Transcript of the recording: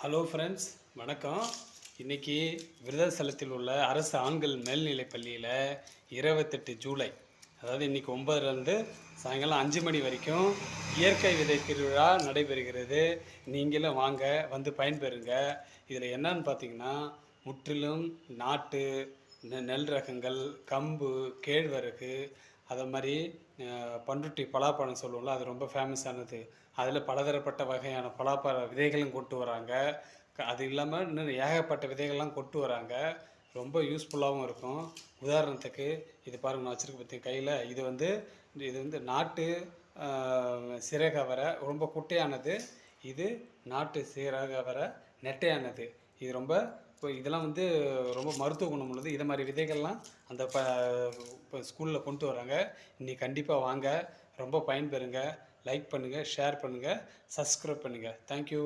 Hello friends, வணக்கம். இன்னைக்கு விருதாசலத்தில் உள்ள அரசு ஆண்கள் மேல்நிலைப் பள்ளியில் 28 ஜூலை, அதாவது இன்னைக்கு 9லேருந்து சாயங்காலம் 5 மணி வரைக்கும் இயற்கை விதை திருவிழா நடைபெறுகிறது. நீங்களும் வாங்க, வந்து பயன்பெறுங்க. இதில் என்னன்னு பார்த்தீங்கன்னா, முற்றிலும் நாட்டு நெல் ரகங்கள், கம்பு, கேழ்வரகு, அதை மாதிரி பண்ருட்டி பலாப்பழம் சொல்லுவோம்ல, அது ரொம்ப ஃபேமஸானது. அதில் பலதரப்பட்ட வகையான பலாப்பழ விதைகளும் கொண்டு வராங்க. அது இல்லாமல் இன்னும் ஏகப்பட்ட விதைகள்லாம் கொண்டு வராங்க. ரொம்ப யூஸ்ஃபுல்லாகவும் இருக்கும். உதாரணத்துக்கு இது பாருங்க, நான் வச்சுருக்க பற்றி கையில் இது வந்து நாட்டு சிறகவரை, ரொம்ப குட்டையானது. இது நாட்டு சிறகவரை நெட்டையானது. இது ரொம்ப இப்போ இதெல்லாம் வந்து ரொம்ப மருத்துவ குணம் உள்ளது. இதை மாதிரி விதைகள்லாம் அந்த இப்போ ஸ்கூலில் கொண்டு வராங்க. இன்னைக்கு கண்டிப்பாக வாங்க, ரொம்ப பயன்பெறுங்க. லைக் பண்ணுங்கள், ஷேர் பண்ணுங்கள், சப்ஸ்கிரைப் பண்ணுங்கள். தேங்க்யூ.